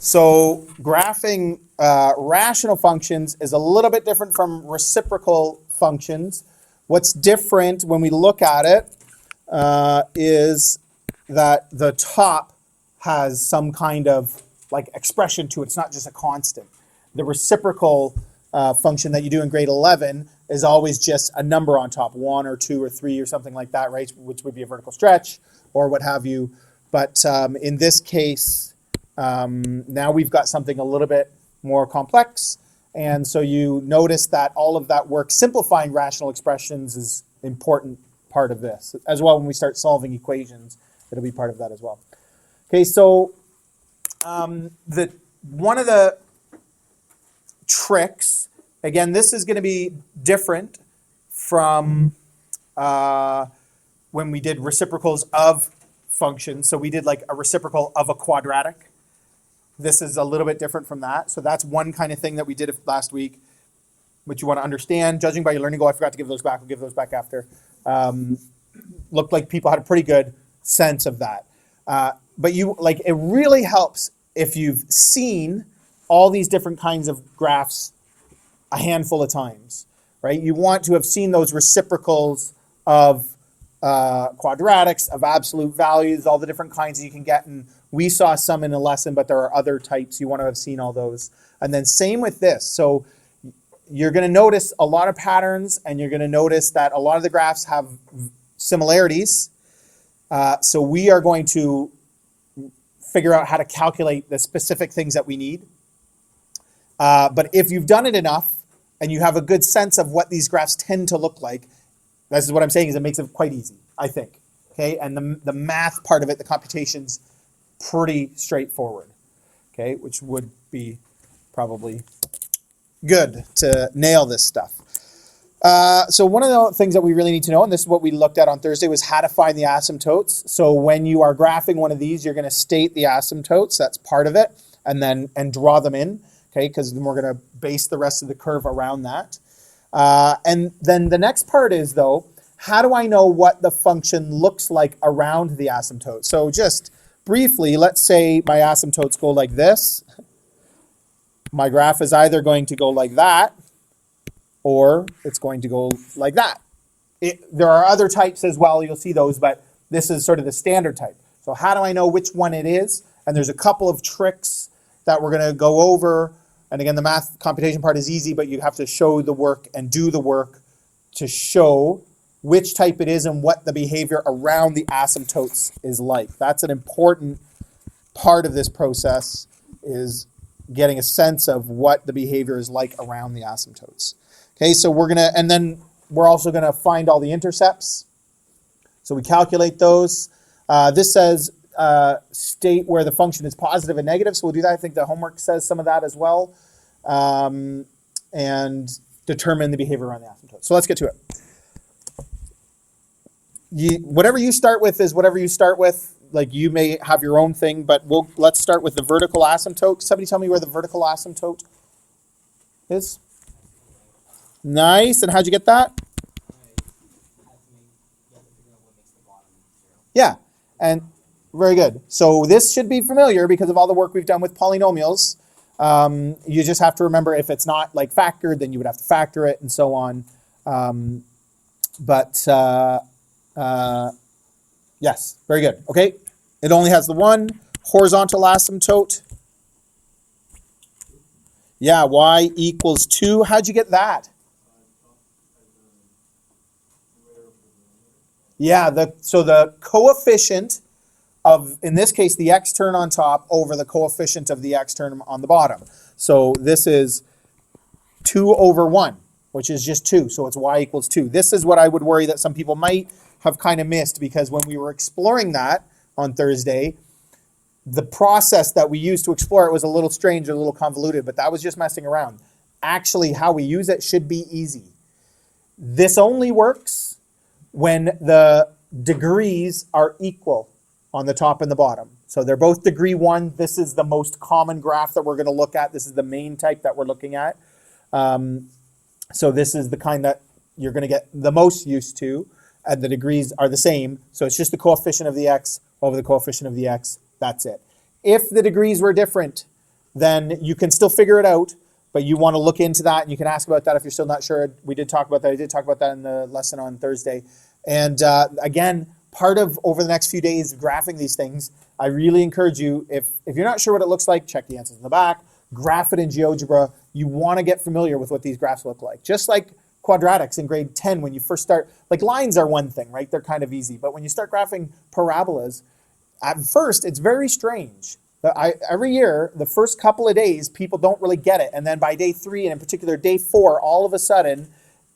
So graphing rational functions is a little bit different from reciprocal functions. What's different when we look at it is that the top has some kind of like expression to it. It's not just a constant. The reciprocal function that you do in grade 11 is always just a number on top, 1 or 2 or 3 or something like that, right? Which would be a vertical stretch or what have you. But in this case, now we've got something a little bit more complex. And so you notice that all of that work simplifying rational expressions is an important part of this. As well, when we start solving equations, it'll be part of that as well. Okay, so one of the tricks, again, this is going to be different from when we did reciprocals of functions. So we did like a reciprocal of a quadratic. This is a little bit different from that. So that's one kind of thing that we did last week, which you want to understand. Judging by your learning goal, I forgot to give those back. I'll give those back after. Looked like people had a pretty good sense of that. But it really helps if you've seen all these different kinds of graphs a handful of times, right? You want to have seen those reciprocals of quadratics, of absolute values, all the different kinds that you can get. And we saw some in a lesson, but there are other types. You want to have seen all those. And then same with this. So you're going to notice a lot of patterns, and you're going to notice that a lot of the graphs have similarities. So we are going to figure out how to calculate the specific things that we need. But if you've done it enough and you have a good sense of what these graphs tend to look like, this is what I'm saying is it makes it quite easy, I think. Okay, and the math part of it, the computation's pretty straightforward. Okay, which would be probably good to nail this stuff. So one of the things that we really need to know, and this is what we looked at on Thursday, was how to find the asymptotes. So when you are graphing one of these, you're going to state the asymptotes. That's part of it, and draw them in. Okay, because then we're going to base the rest of the curve around that. And then the next part is, though, how do I know what the function looks like around the asymptote? So just briefly, let's say my asymptotes go like this. My graph is either going to go like that, or it's going to go like that. There are other types as well, you'll see those, but this is sort of the standard type. So how do I know which one it is? And there's a couple of tricks that we're going to go over. And again, the math computation part is easy, but you have to show the work and do the work to show which type it is and what the behavior around the asymptotes is like. That's an important part of this process, is getting a sense of what the behavior is like around the asymptotes. Okay, so and then we're also gonna find all the intercepts. So we calculate those. This says state where the function is positive and negative, so we'll do that. I think the homework says some of that as well. And determine the behavior around the asymptote. So let's get to it. Whatever you start with is whatever you start with. Like, you may have your own thing, but let's start with the vertical asymptote. Somebody tell me where the vertical asymptote is. Nice. And how'd you get that? Yeah. And very good. So this should be familiar because of all the work we've done with polynomials. You just have to remember, if it's not like factored, then you would have to factor it and so on. Yes, very good. Okay, it only has the one horizontal asymptote. Yeah, y equals 2. How'd you get that? Yeah, so the coefficient of, in this case, the x term on top over the coefficient of the x term on the bottom. So this is 2 over 1, which is just 2. So it's y equals 2. This is what I would worry that some people might have kind of missed, because when we were exploring that on Thursday, the process that we used to explore it was a little strange, a little convoluted, but that was just messing around. Actually, how we use it should be easy. This only works when the degrees are equal on the top and the bottom. So they're both degree 1. This is the most common graph that we're going to look at. This is the main type that we're looking at. So this is the kind that you're going to get the most used to, and the degrees are the same. So it's just the coefficient of the x over the coefficient of the x. That's it. If the degrees were different, then you can still figure it out, but you want to look into that, and you can ask about that if you're still not sure. We did talk about that. I did talk about that in the lesson on Thursday. And again, part of over the next few days graphing these things, I really encourage you, if you're not sure what it looks like, check the answers in the back, graph it in GeoGebra. You want to get familiar with what these graphs look like. Just like quadratics in grade 10, when you first start, like lines are one thing, right? They're kind of easy. But when you start graphing parabolas, at first, it's very strange. Every year, the first couple of days, people don't really get it. And then by day 3, and in particular day 4, all of a sudden,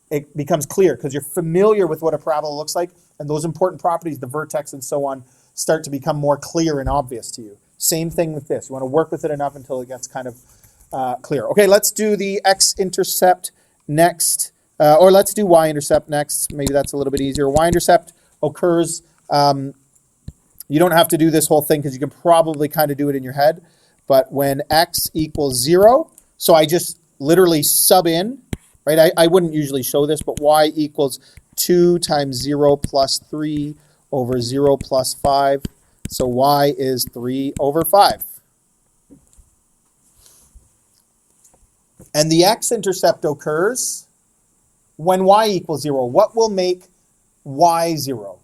it becomes clear because you're familiar with what a parabola looks like. And those important properties, the vertex and so on, start to become more clear and obvious to you. Same thing with this. You want to work with it enough until it gets kind of clear. Okay, let's do the x-intercept next. Or let's do y-intercept next. Maybe that's a little bit easier. Y-intercept occurs, you don't have to do this whole thing because you can probably kind of do it in your head. But when x equals 0, so I just literally sub in, right? I wouldn't usually show this, but y equals 2 times 0 plus 3 over 0 plus 5. So y is 3 over 5. And the x-intercept occurs when y equals 0. What will make y 0?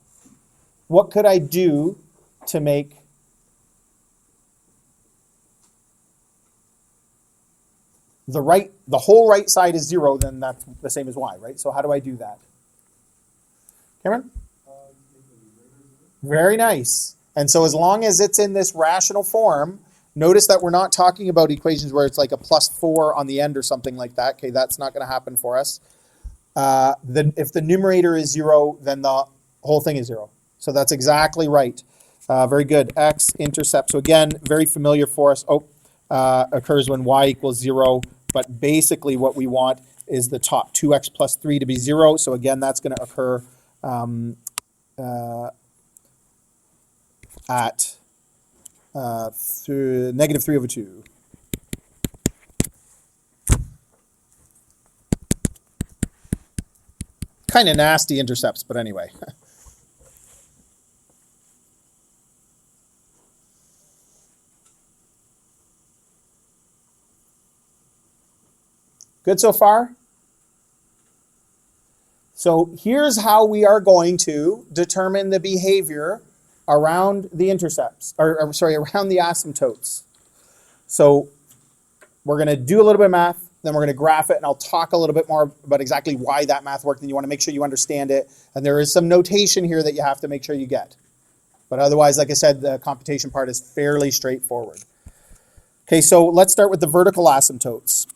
What could I do to make the whole right side is 0, then that's the same as y, right? So how do I do that? Cameron? Very nice. And so as long as it's in this rational form, notice that we're not talking about equations where it's like a +4 on the end or something like that. Okay, that's not going to happen for us. If the numerator is 0, then the whole thing is 0. So that's exactly right. Very good. X-intercept. So again, very familiar for us. Occurs when y equals 0. But basically what we want is the top 2x plus 3 to be 0. So again, that's going to occur at negative 3 over 2. Kind of nasty intercepts, but anyway. Good so far? So here's how we are going to determine the behavior around the intercepts, around the asymptotes. So we're going to do a little bit of math, then we're going to graph it, and I'll talk a little bit more about exactly why that math worked, and you want to make sure you understand it. And there is some notation here that you have to make sure you get. But otherwise, like I said, the computation part is fairly straightforward. Okay, so let's start with the vertical asymptotes.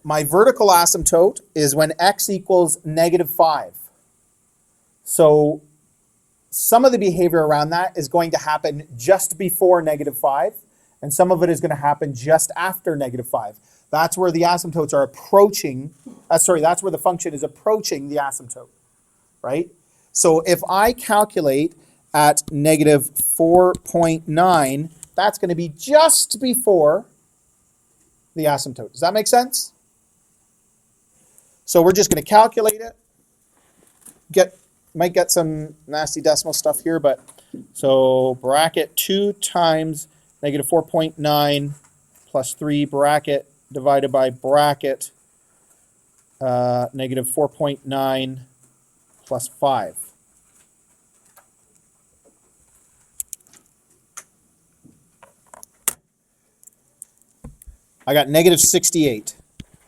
My vertical asymptote is when x equals negative 5. So some of the behavior around that is going to happen just before negative 5, and some of it is going to happen just after negative 5. That's where the asymptotes are approaching, that's where the function is approaching the asymptote, right? So if I calculate at negative 4.9, that's going to be just before the asymptote. Does that make sense? So we're just going to calculate it. Might get some nasty decimal stuff here, but so bracket 2 times negative 4.9 plus 3 bracket divided by bracket negative 4.9 plus 5. I got negative 68.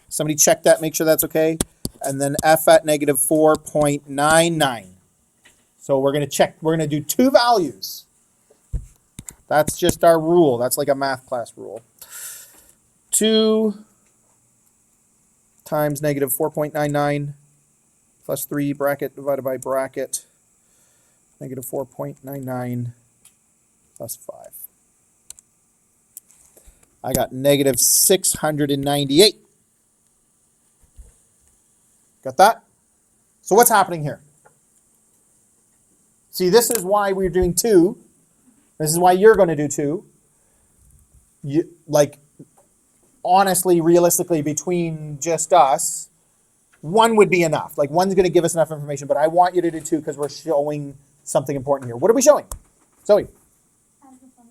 Somebody check that, make sure that's okay. And then f at negative 4.99. So we're going to check, we're going to do two values. That's just our rule. That's like a math class rule. 2 times negative 4.99 plus 3 bracket divided by bracket negative 4.99 plus 5. I got negative 698. Got that? So what's happening here? See, this is why we're doing 2. This is why you're going to do 2. Honestly, realistically, between just us, 1 would be enough. Like, 1's going to give us enough information, but I want you to do 2 because we're showing something important here. What are we showing? Zoe? As the function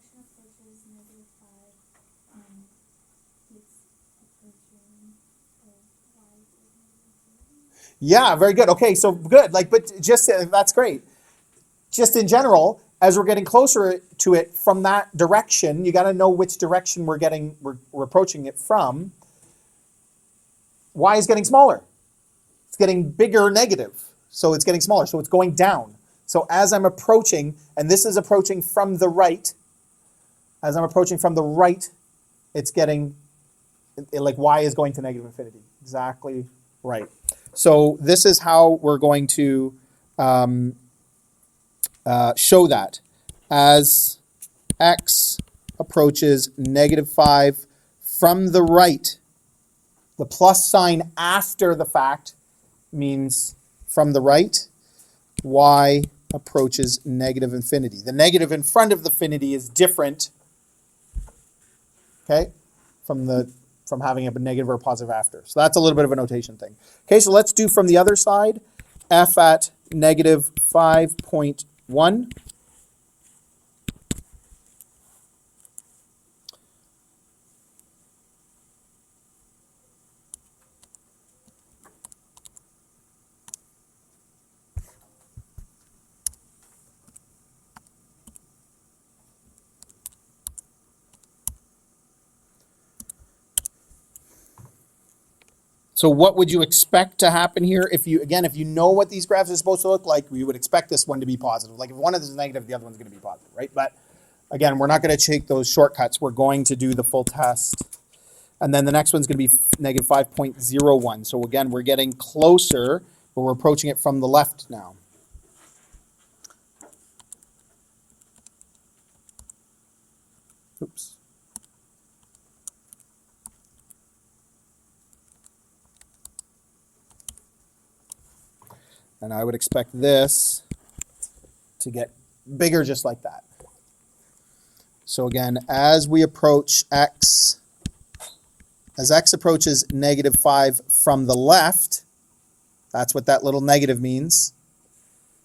Yeah, very good. Okay, so good. Like, but just that's great. Just in general, as we're getting closer to it from that direction, you got to know which direction we're approaching it from. Y is getting smaller. It's getting bigger negative. So it's getting smaller. So it's going down. So as I'm approaching, and this is approaching from the right, as I'm approaching from the right, it's getting, like Y is going to negative infinity. Exactly right. So this is how we're going to show that. As x approaches -5 from the right, the plus sign after the fact means from the right, y approaches negative infinity. The negative in front of the infinity is different, okay, from having a negative or a positive after. So that's a little bit of a notation thing. Okay, so let's do from the other side, f at -5.1. So what would you expect to happen here? If you know what these graphs are supposed to look like, we would expect this one to be positive. Like if one of them is negative, the other one's going to be positive, right? But again, we're not going to take those shortcuts. We're going to do the full test. And then the next one's going to be -5.01. So again, we're getting closer, but we're approaching it from the left now. Oops. And I would expect this to get bigger just like that. So again, as we approach x, as x approaches -5 from the left, that's what that little negative means.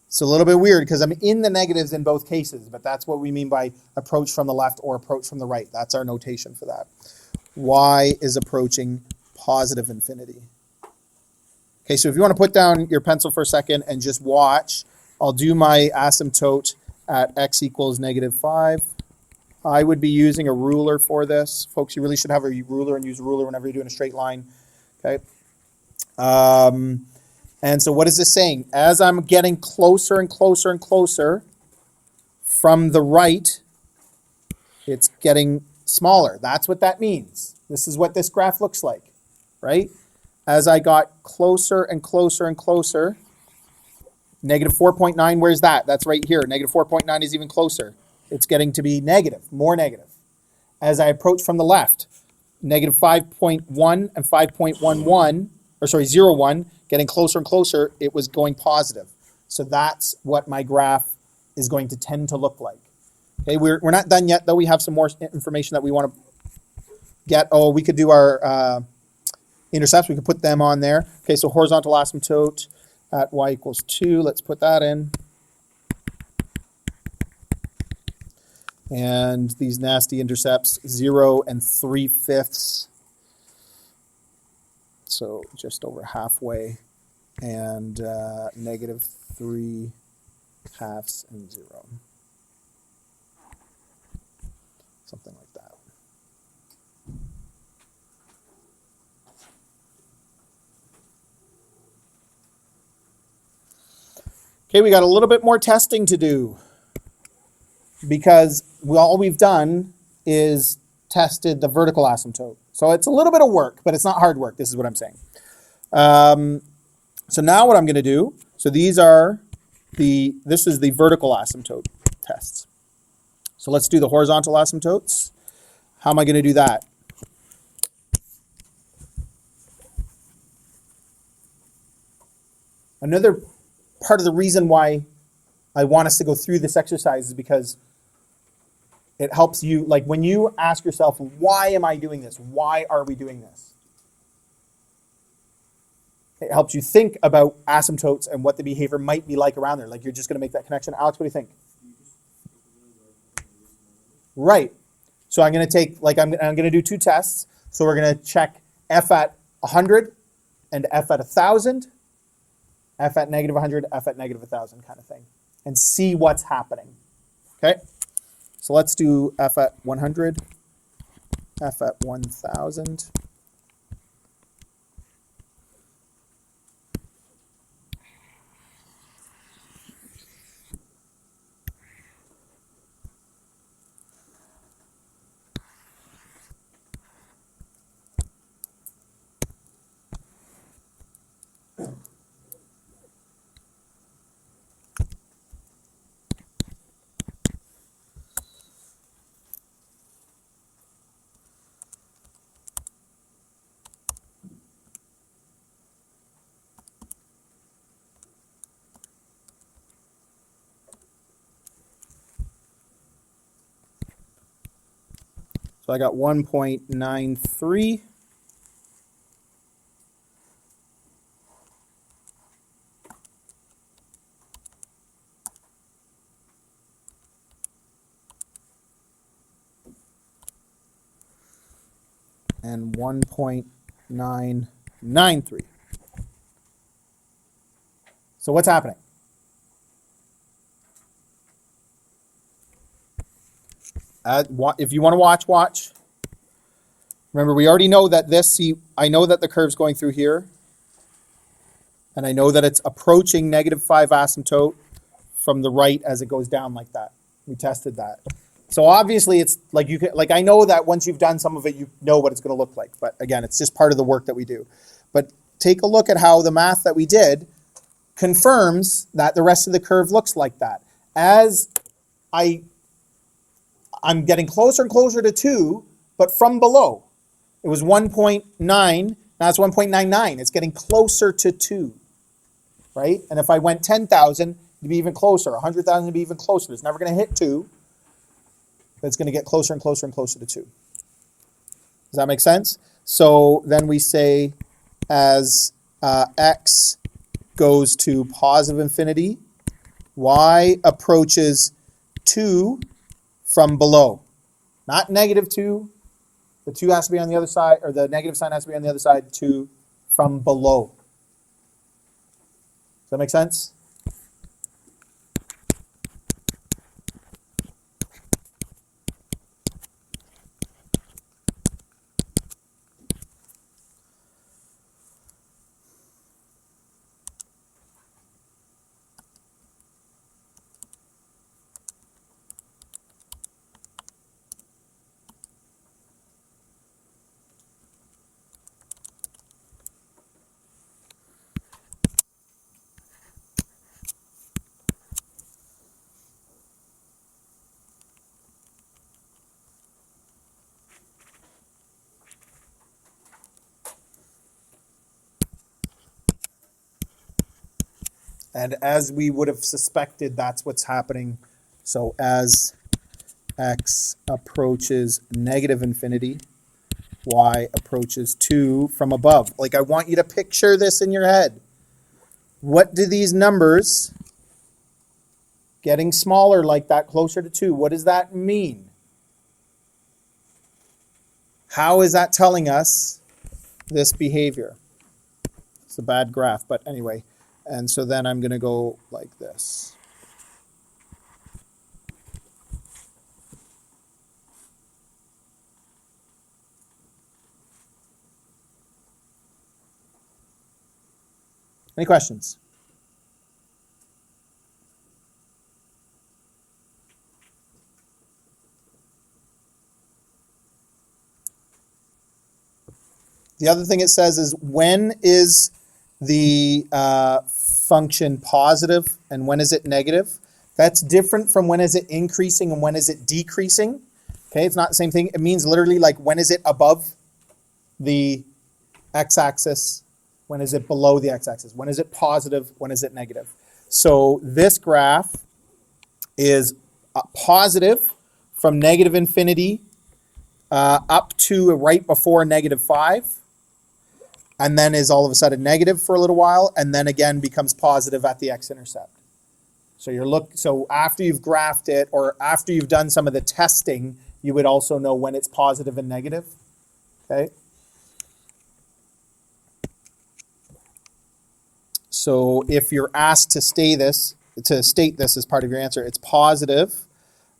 It's a little bit weird because I'm in the negatives in both cases, but that's what we mean by approach from the left or approach from the right. That's our notation for that. Y is approaching positive infinity. Okay, so if you want to put down your pencil for a second and just watch, I'll do my asymptote at x equals -5. I would be using a ruler for this. Folks, you really should have a ruler and use a ruler whenever you're doing a straight line. Okay. And so what is this saying? As I'm getting closer and closer and closer from the right, it's getting smaller. That's what that means. This is what this graph looks like, right? As I got closer and closer and closer, -4.9, where's that? That's right here. -4.9 is even closer. It's getting to be negative, more negative. As I approach from the left, -5.1 and 5.11, or sorry, 0.1, getting closer and closer, it was going positive. So that's what my graph is going to tend to look like. Okay, we're not done yet, though. We have some more information that we want to get. Oh, we could do our intercepts. We could put them on there. Okay, so horizontal asymptote at y equals 2. Let's put that in. And these nasty intercepts, 0 and 3/5. So just over halfway. And -3/2 and 0. Something like that. Okay, we got a little bit more testing to do because all we've done is tested the vertical asymptote. So it's a little bit of work, but it's not hard work. This is what I'm saying. So now what I'm going to do, so this is the vertical asymptote tests. So let's do the horizontal asymptotes. How am I going to do that? Another part of the reason why I want us to go through this exercise is because it helps you, like when you ask yourself, why am I doing this? Why are we doing this? It helps you think about asymptotes and what the behavior might be like around there. Like you're just going to make that connection. Alex, what do you think? Right. So I'm going to take, like I'm going to do two tests. So we're going to check f at 100 and f at 1,000. f at negative 100, f at negative 1,000 kind of thing, and see what's happening. Okay? So let's do f at 100, f at 1,000. So I got 1.93. And 1.993. So what's happening? If you want to watch. Remember, we already know that I know that the curve's going through here. And I know that it's approaching negative 5 asymptote from the right as it goes down like that. We tested that. So obviously it's like I know that once you've done some of it, you know what it's going to look like. But again, it's just part of the work that we do. But take a look at how the math that we did confirms that the rest of the curve looks like that. As I'm getting closer and closer to 2, but from below. It was 1.9, now it's 1.99. It's getting closer to 2, right? And if I went 10,000, it'd be even closer. 100,000 would be even closer. It's never going to hit 2, but it's going to get closer and closer and closer to 2. Does that make sense? So then we say as x goes to positive infinity, y approaches 2 from below. Not negative 2. The 2 has to be on the other side, or the negative sign has to be on the other side, 2 from below. Does that make sense? And as we would have suspected, that's what's happening. So as x approaches negative infinity, y approaches 2 from above. Like, I want you to picture this in your head. What do these numbers getting smaller like that, closer to 2, what does that mean? How is that telling us this behavior? It's a bad graph, but anyway. And so then I'm going to go like this. Any questions? The other thing it says is, when is the function positive and when is it negative? That's different from when is it increasing and when is it decreasing. Okay, it's not the same thing. It means literally like, when is it above the x-axis? When is it below the x-axis? When is it positive? When is it negative? So this graph is positive from negative infinity up to right before negative 5. And then is all of a sudden negative for a little while, and then again becomes positive at the x-intercept. So so after you've graphed it, or after you've done some of the testing, you would also know when it's positive and negative. Okay. So if you're asked to state this as part of your answer, it's positive.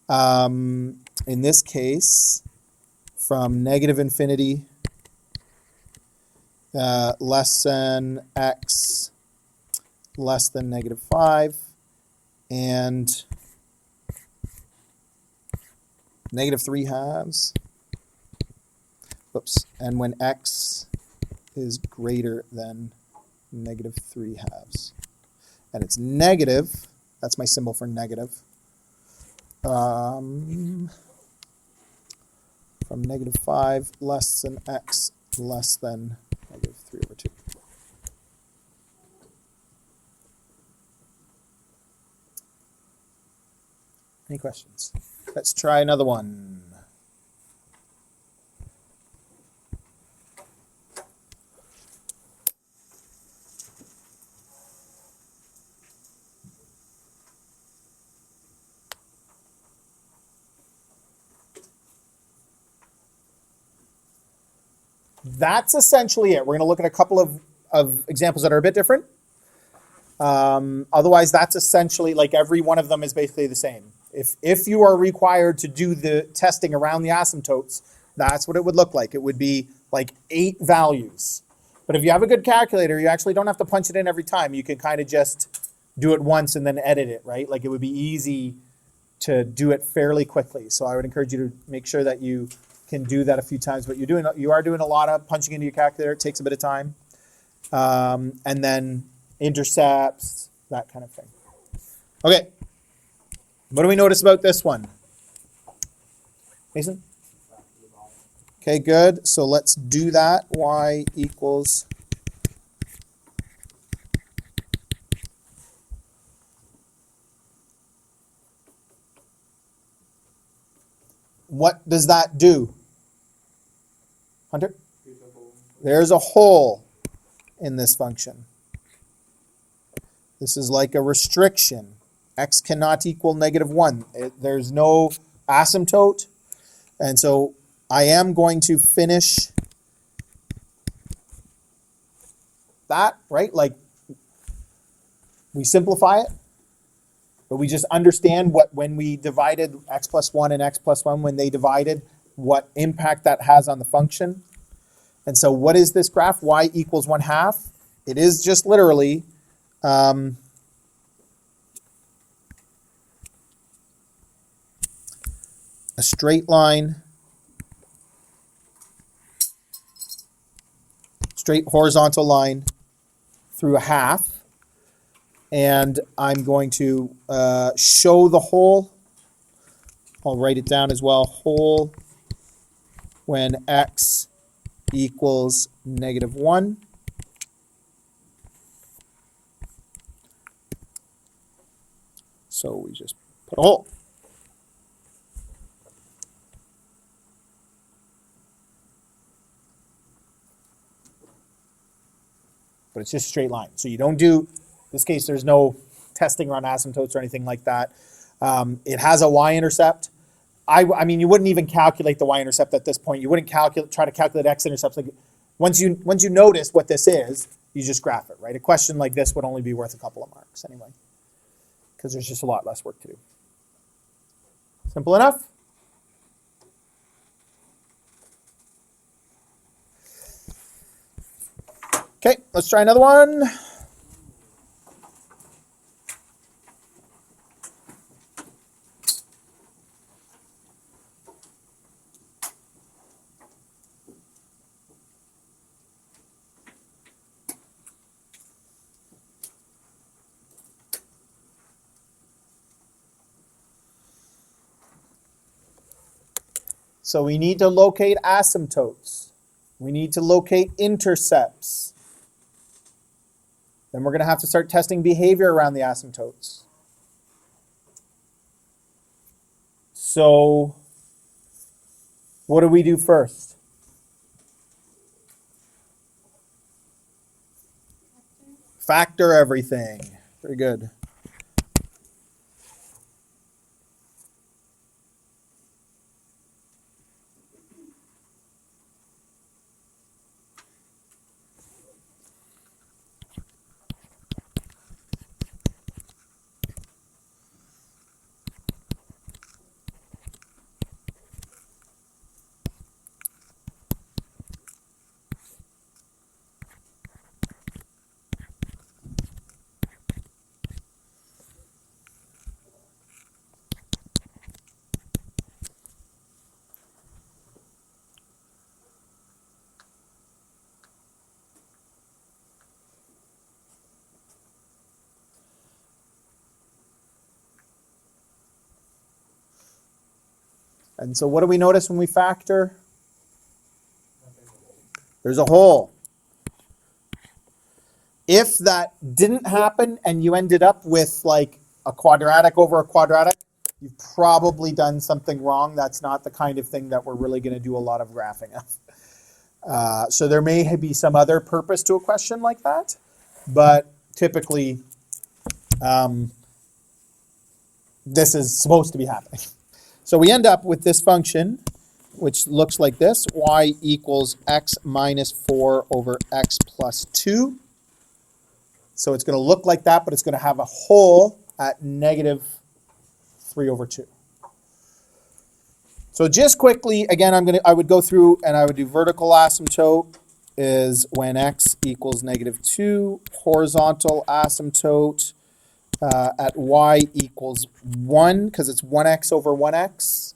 In this case, from negative infinity less than x less than negative 5 and negative 3 halves. Whoops. And when x is greater than negative 3 halves. And it's negative. That's my symbol for negative. From negative 5 less than x less than negative 3 over 2. Any questions? Let's try another one. That's essentially it. We're going to look at a couple of examples that are a bit different. Otherwise, that's essentially, like, every one of them is basically the same. If you are required to do the testing around the asymptotes, that's what it would look like. It would be like 8 values. But if you have a good calculator, you actually don't have to punch it in every time. You can kind of just do it once and then edit it, right? Like, it would be easy to do it fairly quickly. So I would encourage you to make sure that you can do that a few times. But you are doing a lot of punching into your calculator. It takes a bit of time. And then intercepts, that kind of thing. Okay. What do we notice about this one? Mason? Okay, good. So let's do that. Y equals what does that do? Hunter? There's a hole in this function. This is like a restriction. X cannot equal negative 1. There's no asymptote. And so I am going to finish that, right? Like, we simplify it, but we just understand when we divided x plus 1 and x plus 1, when they divided, what impact that has on the function. And so what is this graph? Y equals 1/2. It is just literally a straight line, straight horizontal line through a half. And I'm going to show the hole. I'll write it down as well. Hole when x equals negative 1. So we just put a hole. But it's just a straight line. So you don't do, in this case, there's no testing around asymptotes or anything like that. It has a y-intercept. I mean, you wouldn't even calculate the y-intercept at this point. You wouldn't try to calculate x-intercepts. Like, once you notice what this is, you just graph it, right? A question like this would only be worth a couple of marks anyway, because there's just a lot less work to do. Simple enough? Okay, let's try another one. So we need to locate asymptotes. We need to locate intercepts. Then we're going to have to start testing behavior around the asymptotes. So what do we do first? Factor everything. Very good. And so what do we notice when we factor? There's a hole. If that didn't happen and you ended up with like a quadratic over a quadratic, you've probably done something wrong. That's not the kind of thing that we're really going to do a lot of graphing of. So there may be some other purpose to a question like that, but typically this is supposed to be happening. So we end up with this function, which looks like this: y equals x minus 4 over x plus 2. So it's going to look like that, but it's going to have a hole at negative 3 over 2. So just quickly, again, I would go through and I would do vertical asymptote is when x equals negative 2. Horizontal asymptote at y equals 1, because it's 1x over 1x.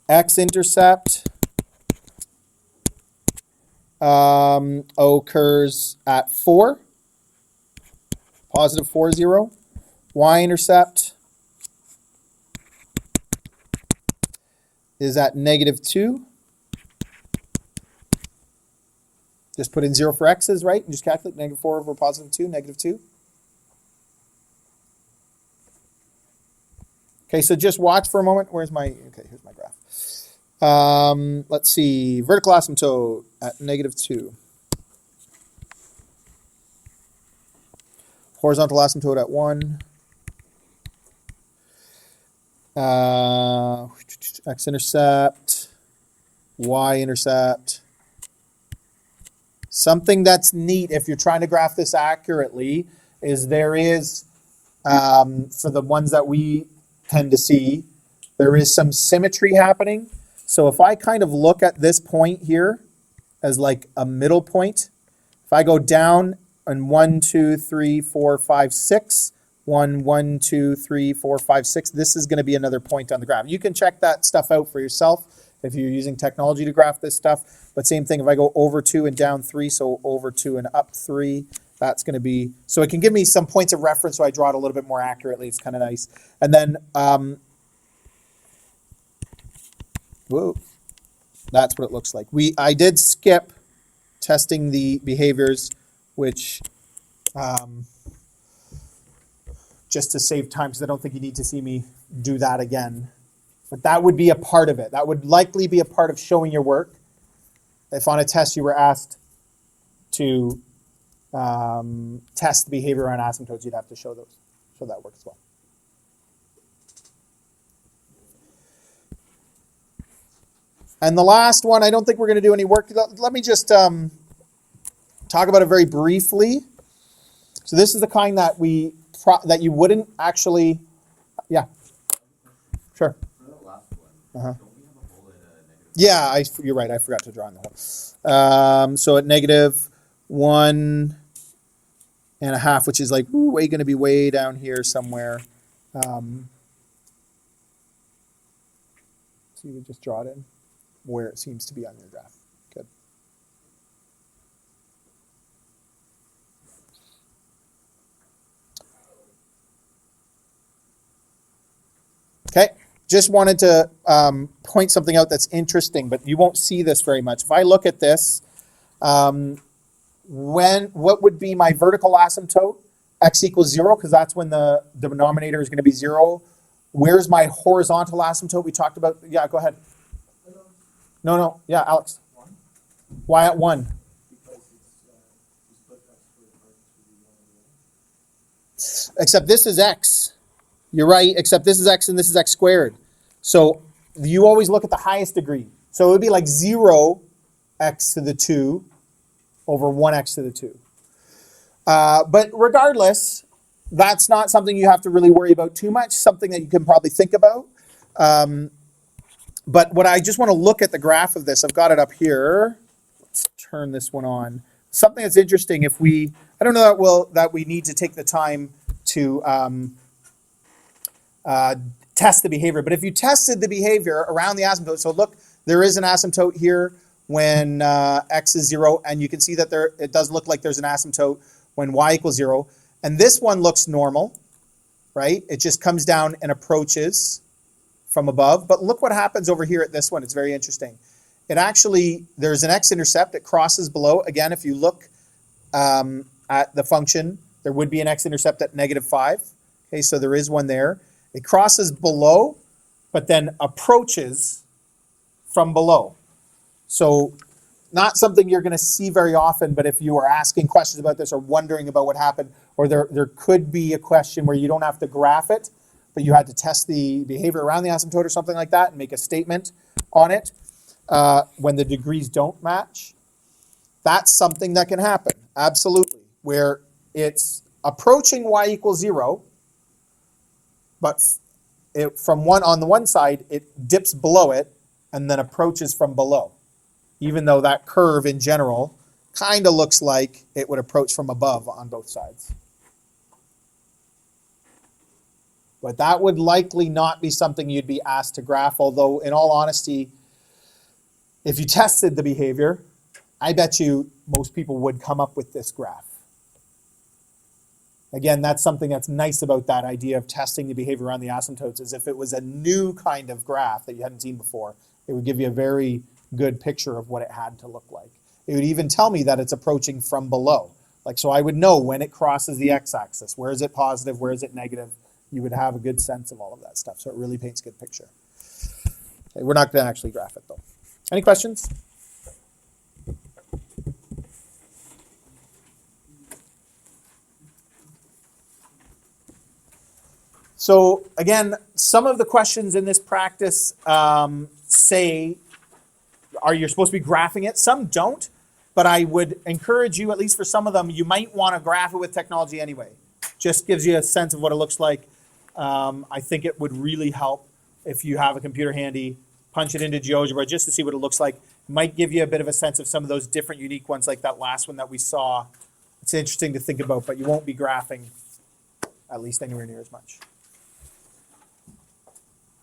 X-intercept occurs at 4, positive 4, 0. Y-intercept is at negative 2. Just put in 0 for x's, right? And just calculate negative 4 over positive 2, negative 2. Okay, so just watch for a moment. Here's my graph. Let's see, vertical asymptote at negative 2. Horizontal asymptote at 1. X-intercept, Y-intercept. Something that's neat if you're trying to graph this accurately is there is, for the ones that we tend to see, there is some symmetry happening. So if I kind of look at this point here as like a middle point, if I go down and 1, 2, 3, 4, 5, 6, 1, 1, 2, 3, 4, 5, 6, this is going to be another point on the graph. You can check that stuff out for yourself if you're using technology to graph this stuff. But same thing, if I go over 2 and down 3, so over 2 and up 3, that's going to be, so it can give me some points of reference so I draw it a little bit more accurately. It's kind of nice. And then, whoa, that's what it looks like. I did skip testing the behaviors, which just to save time, because I don't think you need to see me do that again. But that would be a part of it. That would likely be a part of showing your work. If on a test you were asked to test the behavior on asymptotes, you'd have to show that work as well. And the last one, I don't think we're going to do any work. Let me just talk about it very briefly. So this is the kind that that you wouldn't actually, yeah, sure. For the last one, don't we have a hole at a negative? Yeah, you're right. I forgot to draw in the hole. So at negative 1.5, which is like going to be way down here somewhere. So you would just draw it in where it seems to be on your graph. Good. Okay, just wanted to point something out that's interesting, but you won't see this very much. If I look at this, what would be my vertical asymptote? X equals 0, because that's when the denominator is going to be 0. Where's my horizontal asymptote? We talked about, yeah, go ahead. No, yeah, Alex. 1. Why at 1? Because you split x squared apart to the 1 Except this is x. You're right, except this is x and this is x squared. So you always look at the highest degree. So it would be like 0 x to the 2 over 1x to the 2. But regardless, that's not something you have to really worry about too much, something that you can probably think about. But what I just want to look at the graph of this, I've got it up here. Let's turn this one on. Something that's interesting, I don't know that we need to take the time to test the behavior, but if you tested the behavior around the asymptote, so look, there is an asymptote here when x is 0, and you can see that it does look like there's an asymptote when y equals 0, and this one looks normal, right? It just comes down and approaches from above. But look what happens over here at this one. It's very interesting. It actually, there's an x-intercept. It crosses below. Again, if you look at the function, there would be an x-intercept at -5. Okay, so there is one there. It crosses below, but then approaches from below. So not something you're going to see very often, but if you are asking questions about this or wondering about what happened, or there could be a question where you don't have to graph it, but you had to test the behavior around the asymptote or something like that and make a statement on it when the degrees don't match, that's something that can happen, absolutely, where it's approaching y equals 0, but on the one side, it dips below it and then approaches from below, even though that curve in general kind of looks like it would approach from above on both sides. But that would likely not be something you'd be asked to graph, although in all honesty, if you tested the behavior, I bet you most people would come up with this graph. Again, that's something that's nice about that idea of testing the behavior around the asymptotes, is if it was a new kind of graph that you hadn't seen before, it would give you a very good picture of what it had to look like. It would even tell me that it's approaching from below. Like, so I would know when it crosses the x-axis, where is it positive, where is it negative. You would have a good sense of all of that stuff. So it really paints a good picture. Okay, we're not going to actually graph it though. Any questions? So again, some of the questions in this practice say, you're supposed to be graphing it. Some don't, but I would encourage you, at least for some of them, you might want to graph it with technology anyway. Just gives you a sense of what it looks like. I think it would really help if you have a computer handy, punch it into GeoGebra just to see what it looks like. Might give you a bit of a sense of some of those different unique ones, like that last one that we saw. It's interesting to think about, but you won't be graphing at least anywhere near as much.